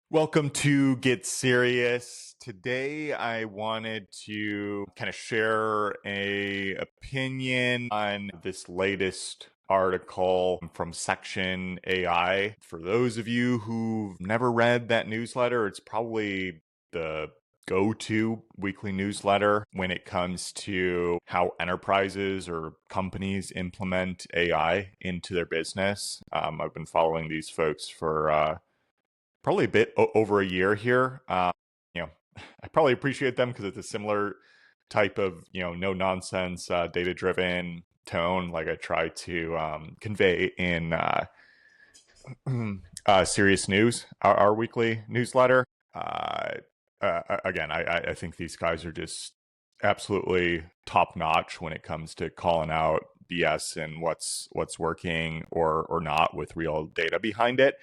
Welcome to Get Serious. Today I wanted to kind of share a opinion on this latest article from Section AI. For those of you who've never read that newsletter, it's probably the go-to weekly newsletter when it comes to how enterprises or companies implement AI into their business. I've been following these folks for probably a bit over a year here. You know, I probably appreciate them because it's a similar type of no nonsense, data driven tone, like I try to convey in Serious News, our weekly newsletter. Uh, Again, I think these guys are just absolutely top notch when it comes to calling out BS and what's working or not with real data behind it.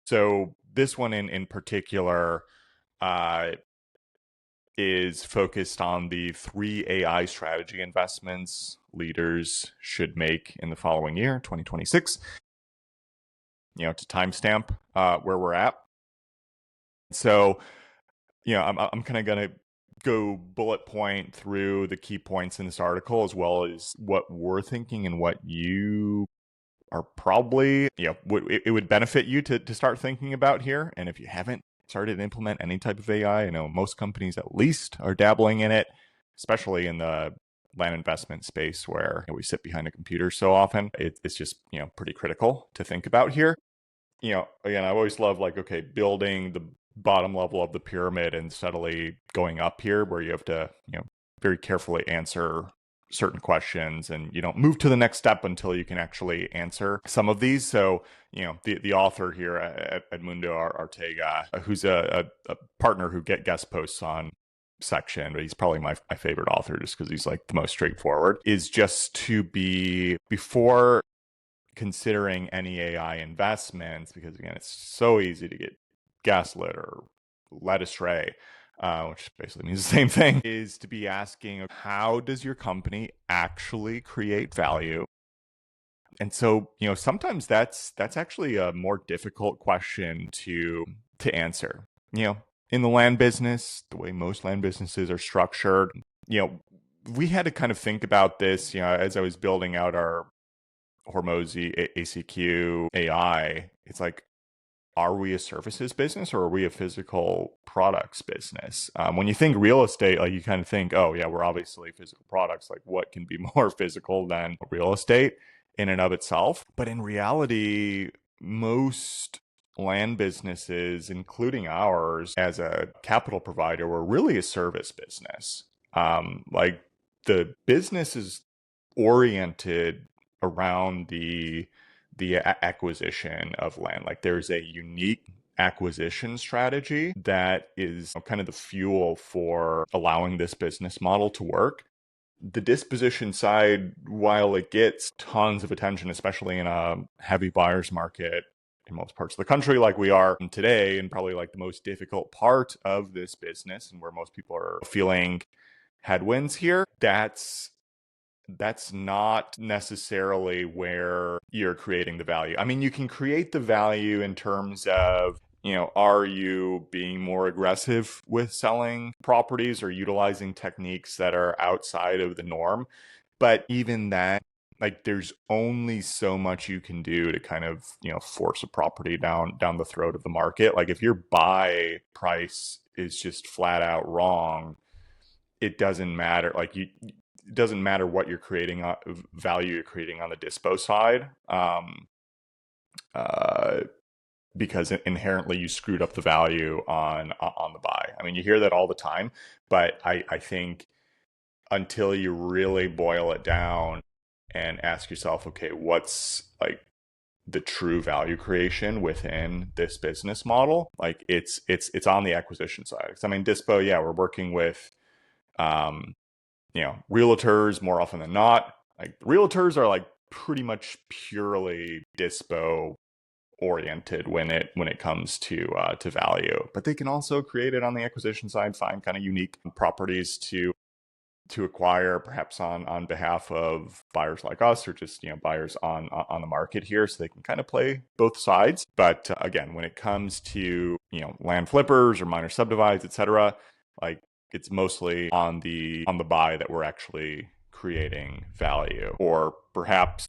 So this one in particular uh, is focused on the 3 AI strategy investments leaders should make in the following year, 2026. To timestamp where we're at. So, I'm kind of going to go bullet point through the key points in this article, as well as what we're thinking and what you are probably, it would benefit you to start thinking about here. And if you haven't started to implement any type of AI, I know most companies at least are dabbling in it, especially in the land investment space where we sit behind a computer so often. It's just, pretty critical to think about here. Again, I always love building the bottom level of the pyramid and steadily going up here where you have to, very carefully answer certain questions, and you don't move to the next step until you can actually answer some of these. So, the author here, Edmundo Ortega, who's a partner who get guest posts on Section, but he's probably my favorite author just because he's like the most straightforward, is just to be before considering any AI investments, because again, it's so easy to get gaslit or led astray, which basically means the same thing, is to be asking, how does your company actually create value? And so, sometimes that's actually a more difficult question to answer. In the land business, the way most land businesses are structured, we had to kind of think about this, as I was building out our Hormozy ACQ AI. It's like, are we a services business or are we a physical products business? When you think real estate, like you kind of think, oh yeah, we're obviously physical products. Like what can be more physical than real estate in and of itself? But in reality, most land businesses, including ours as a capital provider, we're really a service business. Like the business is oriented around the acquisition of land. Like there's a unique acquisition strategy that is kind of the fuel for allowing this business model to work. The disposition side, while it gets tons of attention, especially in a heavy buyer's market in most parts of the country like we are today, and probably like the most difficult part of this business and where most people are feeling headwinds here, that's not necessarily where you're creating the value. I mean, you can create the value in terms of, are you being more aggressive with selling properties or utilizing techniques that are outside of the norm? But even that, like there's only so much you can do to kind of, force a property down the throat of the market. Like if your buy price is just flat out wrong, it doesn't matter. It doesn't matter what you're creating, value you're creating on the dispo side, uh, because inherently you screwed up the value on the buy. I mean, you hear that all the time, but I think until you really boil it down and ask yourself, okay, what's like the true value creation within this business model? Like it's on the acquisition side. Because I mean, dispo, yeah, we're working with um, realtors more often than not. Like realtors are like pretty much purely dispo oriented when it comes to value, but they can also create it on the acquisition side, find kind of unique properties to to acquire, perhaps on behalf of buyers like us, or just buyers on the market here, so they can kind of play both sides. But again, when it comes to land flippers or minor subdivides, etc., like it's mostly on the buy that we're actually creating value. Or perhaps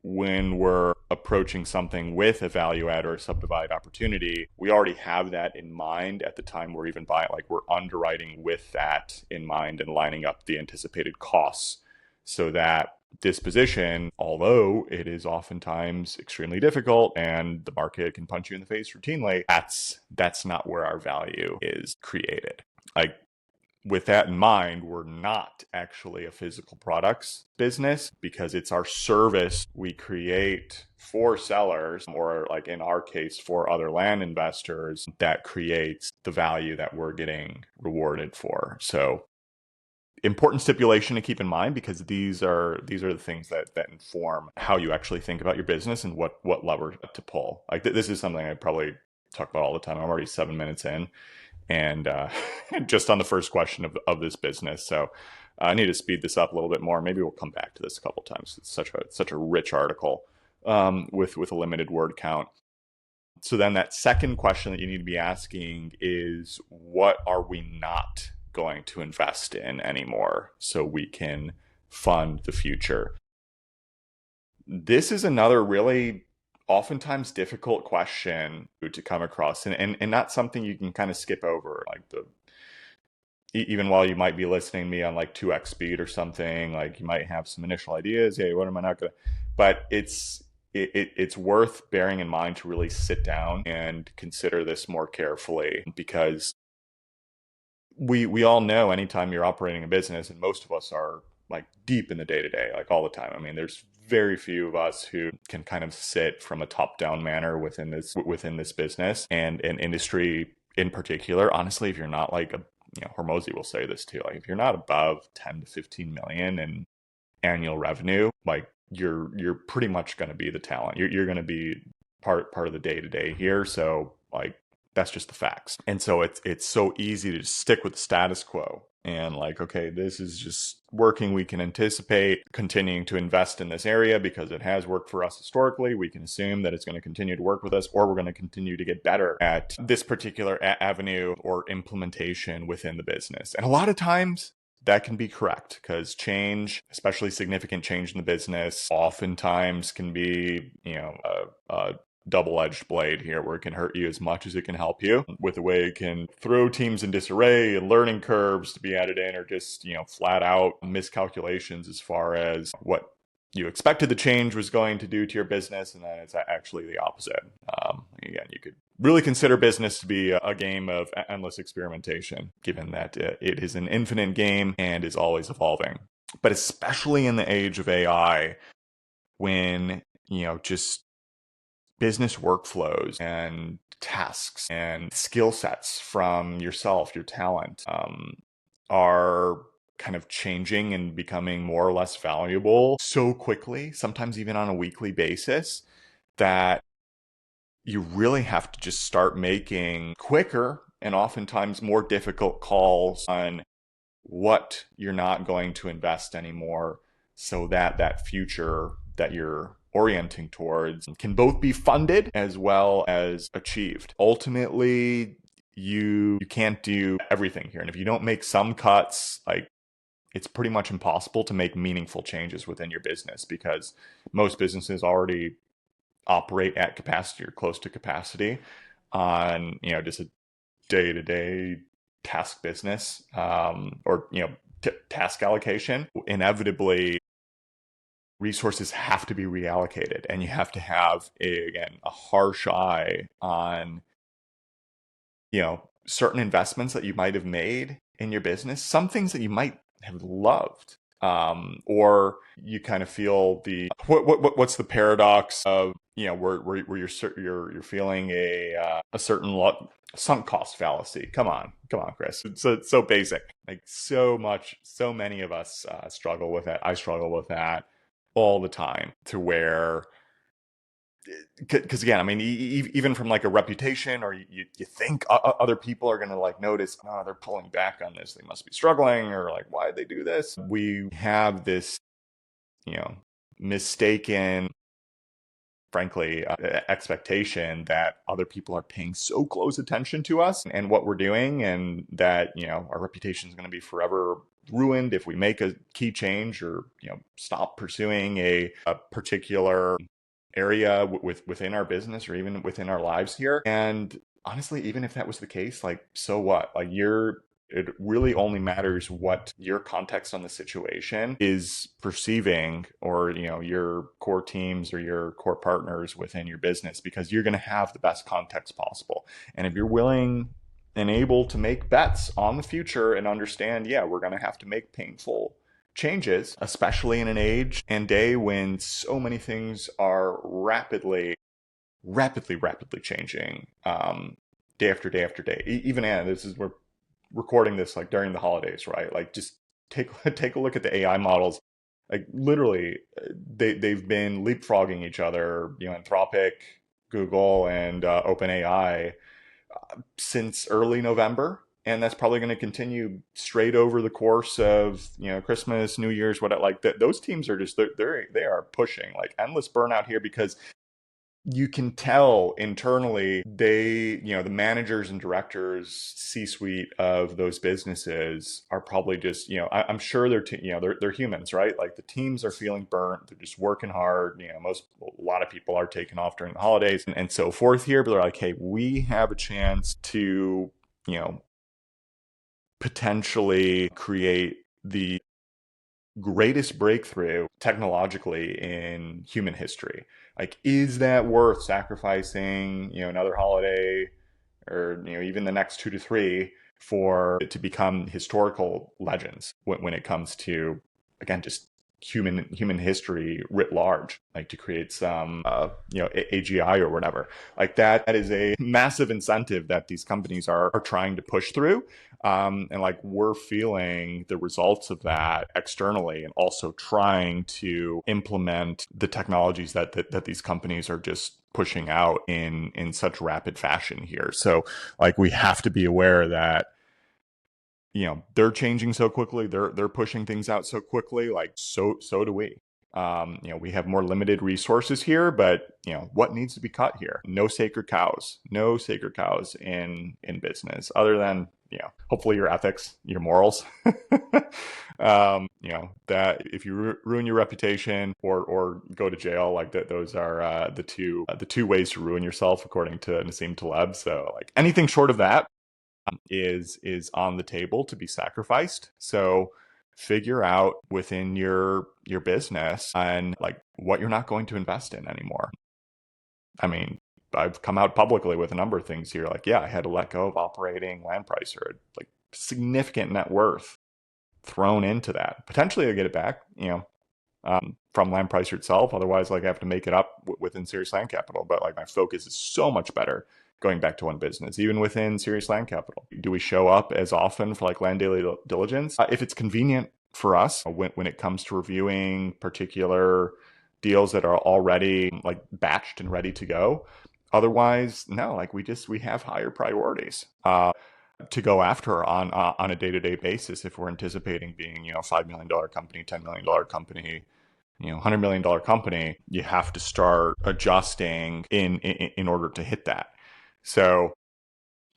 when we're approaching something with a value add or a subdivide opportunity, we already have that in mind at the time we're even buying. Like we're underwriting with that in mind and lining up the anticipated costs, so that disposition, although it is oftentimes extremely difficult and the market can punch you in the face routinely, that's not where our value is created. Like, with that in mind, we're not actually a physical products business, because it's our service we create for sellers, or like in our case, for other land investors, that creates the value that we're getting rewarded for. So important stipulation to keep in mind, because these are the things that inform how you actually think about your business and what lever to pull. Like this is something I probably talk about all the time. I'm already 7 minutes in, and just on the first question of this business. So I need to speed this up a little bit more. Maybe we'll come back to this a couple of times. It's such a rich article with a limited word count. So then that second question that you need to be asking is, what are we not going to invest in anymore so we can fund the future? This is another really oftentimes difficult question to come across, and not something you can kind of skip over. Like even while you might be listening to me on like 2x speed or something, like you might have some initial ideas. Hey, what am I not gonna? But it's worth bearing in mind to really sit down and consider this more carefully, because we all know anytime you're operating a business, and most of us are like deep in the day-to-day, like all the time. I mean, there's very few of us who can kind of sit from a top-down manner within this business and an industry in particular. Honestly, if you're not like Hormozy will say this too, like if you're not above 10 to 15 million in annual revenue, like you're pretty much going to be the talent. You're going to be part of the day-to-day here. So like that's just the facts. And so it's so easy to just stick with the status quo and like, okay, this is just working. We can anticipate continuing to invest in this area because it has worked for us historically. We can assume that it's going to continue to work with us, or we're going to continue to get better at this particular avenue or implementation within the business. And a lot of times that can be correct, because change, especially significant change in the business, oftentimes can be, a double-edged blade here, where it can hurt you as much as it can help you, with the way it can throw teams in disarray and learning curves to be added in, or just flat out miscalculations as far as what you expected the change was going to do to your business, and then it's actually the opposite. Again, you could really consider business to be a game of endless experimentation, given that it is an infinite game and is always evolving. But especially in the age of AI, when just business workflows and tasks and skill sets from yourself, your talent, are kind of changing and becoming more or less valuable so quickly, sometimes even on a weekly basis, that you really have to just start making quicker and oftentimes more difficult calls on what you're not going to invest anymore, so that that future that you're orienting towards can both be funded as well as achieved. Ultimately, you can't do everything here. And if you don't make some cuts, like it's pretty much impossible to make meaningful changes within your business, because most businesses already operate at capacity or close to capacity on, just a day-to-day task business, or, task allocation. Inevitably, resources have to be reallocated, and you have to have a harsh eye on certain investments that you might have made in your business, some things that you might have loved, or you kind of feel what's the paradox of where you're feeling a certain sunk cost fallacy. Come on, Chris. It's so basic. Like so many of us struggle with that. I struggle with that all the time, to where because again, I mean, even from like a reputation, or you think other people are going to like notice, oh, they're pulling back on this, they must be struggling, or like, why did they do this? We have this, you know, mistaken, frankly, expectation that other people are paying so close attention to us and what we're doing, and that, you know, our reputation is going to be forever ruined if we make a key change, or, you know, stop pursuing a particular area within our business or even within our lives here. And honestly, even if that was the case, like, so what? Like, it really only matters what your context on the situation is perceiving, or, you know, your core teams or your core partners within your business, because you're going to have the best context possible. And if you're willing and able to make bets on the future and understand, yeah, we're going to have to make painful changes, especially in an age and day when so many things are rapidly changing, day after day after day. Even, and this is, we're recording this like during the holidays, right? Like, just take a look at the AI models. Like, literally, they've been leapfrogging each other. You know, Anthropic, Google, and OpenAI, since early November, and that's probably going to continue straight over the course of, you know, Christmas, New Year's, what, like that. Those teams are just, they are pushing like endless burnout here, because you can tell internally, they, you know, the managers and directors, C-suite of those businesses are probably just, you know, I'm sure you know, they're humans, right? Like, the teams are feeling burnt, they're just working hard. You know, a lot of people are taking off during the holidays and so forth here, but they're like, hey, we have a chance to, you know, potentially create the greatest breakthrough technologically in human history. Like, is that worth sacrificing, you know, another holiday, or, you know, even the next 2 to 3, for it to become historical legends when it comes to, again, just human history writ large, like to create some, you know, AGI or whatever. Like, that is a massive incentive that these companies are trying to push through. And like, we're feeling the results of that externally, and also trying to implement the technologies that these companies are just pushing out in such rapid fashion here. So like, we have to be aware that, you know, they're changing so quickly, they're pushing things out so quickly, like, so do we. You know, we have more limited resources here, but, you know, what needs to be cut here? No sacred cows, in business, other than, you know, hopefully your ethics, your morals. You know, that if you ruin your reputation, or go to jail, like that, those are the two ways to ruin yourself, according to Nassim Taleb. So like, anything short of that is on the table to be sacrificed. So figure out within your business and like what you're not going to invest in anymore. I mean, I've come out publicly with a number of things here. Like, yeah, I had to let go of operating land pricer, like significant net worth thrown into that. Potentially I get it back, you know, from land pricer itself. Otherwise, like, I have to make it up within Serious Land Capital. But like, my focus is so much better going back to one business, even within Serious Land Capital. Do we show up as often for like land daily diligence? If it's convenient for us, when it comes to reviewing particular deals that are already like batched and ready to go. Otherwise, no, like, we have higher priorities to go after on a day-to-day basis. If we're anticipating being, you know, $5 million company, $10 million company, you know, $100 million company, you have to start adjusting in order to hit that. So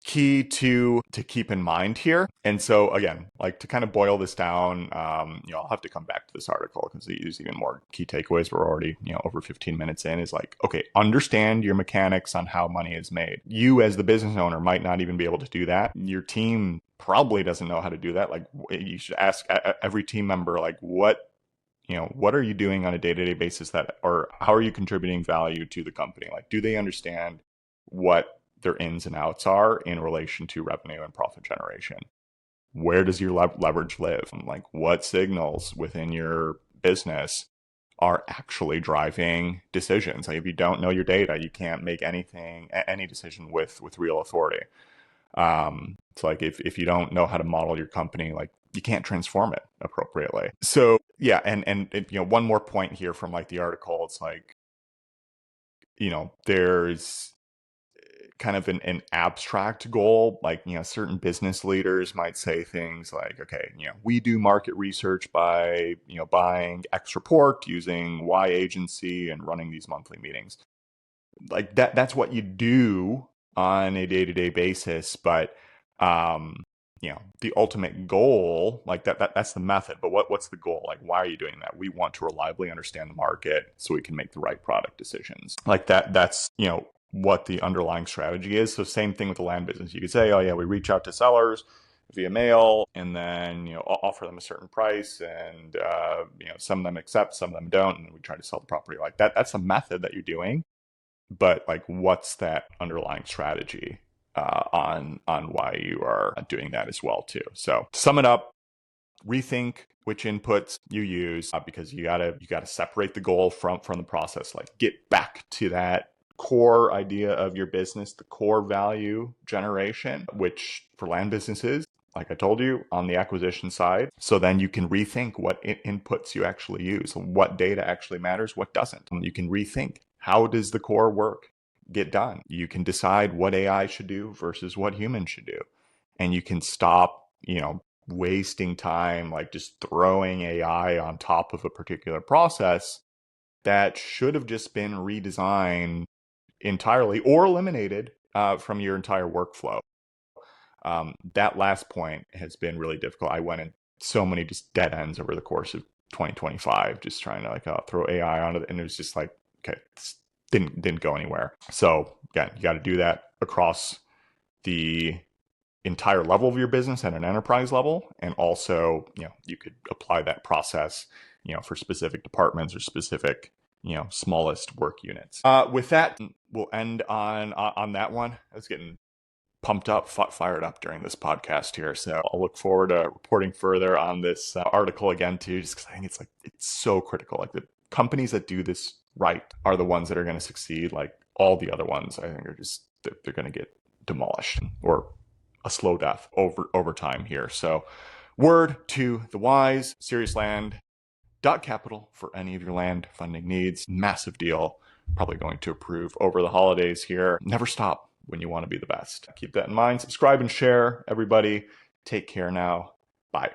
key to keep in mind here. And so again, like, to kind of boil this down, you know, I'll have to come back to this article because there's even more key takeaways. We're already, you know, over 15 minutes in. Is like, okay, understand your mechanics on how money is made. You as the business owner might not even be able to do that. Your team probably doesn't know how to do that. Like, you should ask every team member, like, what are you doing on a day-to-day basis, that, or how are you contributing value to the company? Like, do they understand what their ins and outs are in relation to revenue and profit generation? Where does your leverage live? Like, what signals within your business are actually driving decisions? Like, if you don't know your data, you can't make any decision with real authority. It's like, if you don't know how to model your company, like, you can't transform it appropriately. So yeah, and you know, one more point here from like the article. It's like, there's kind of an abstract goal. Like, certain business leaders might say things like, okay, we do market research by, buying X report, using Y agency, and running these monthly meetings. Like that's what you do on a day-to-day basis. But, the ultimate goal, like that's the method, but what's the goal? Like, why are you doing that? We want to reliably understand the market so we can make the right product decisions. Like that's, what the underlying strategy is. So same thing with the land business. You could say, oh yeah, we reach out to sellers via mail and then, offer them a certain price, and, some of them accept, some of them don't. And we try to sell the property like that. That's a method that you're doing. But like, what's that underlying strategy on why you are doing that as well too? So to sum it up, rethink which inputs you use, because you gotta separate the goal from the process. Like, get back to that core idea of your business, the core value generation, which for land businesses, like I told you, on the acquisition side. So then you can rethink what inputs you actually use, what data actually matters, what doesn't. You can rethink, how does the core work get done? You can decide what AI should do versus what humans should do. And you can stop, wasting time, like just throwing AI on top of a particular process that should have just been redesigned entirely or eliminated from your entire workflow. That last point has been really difficult. I went in so many just dead ends over the course of 2025, just trying to throw AI onto it, and it was just like, okay, this didn't go anywhere. So again, you got to do that across the entire level of your business at an enterprise level, and also you could apply that process for specific departments or specific smallest work units. With that, we'll end on that one. I was getting pumped up, fired up during this podcast here. So I'll look forward to reporting further on this article again too, just because I think it's so critical. Like, the companies that do this right are the ones that are going to succeed. Like, all the other ones, I think, are just, they're going to get demolished or a slow death over time here. So word to the wise, SeriousLand.capital for any of your land funding needs. Massive deal, probably going to approve over the holidays here. Never stop when you want to be the best. Keep that in mind. Subscribe and share, everybody. Take care now. Bye.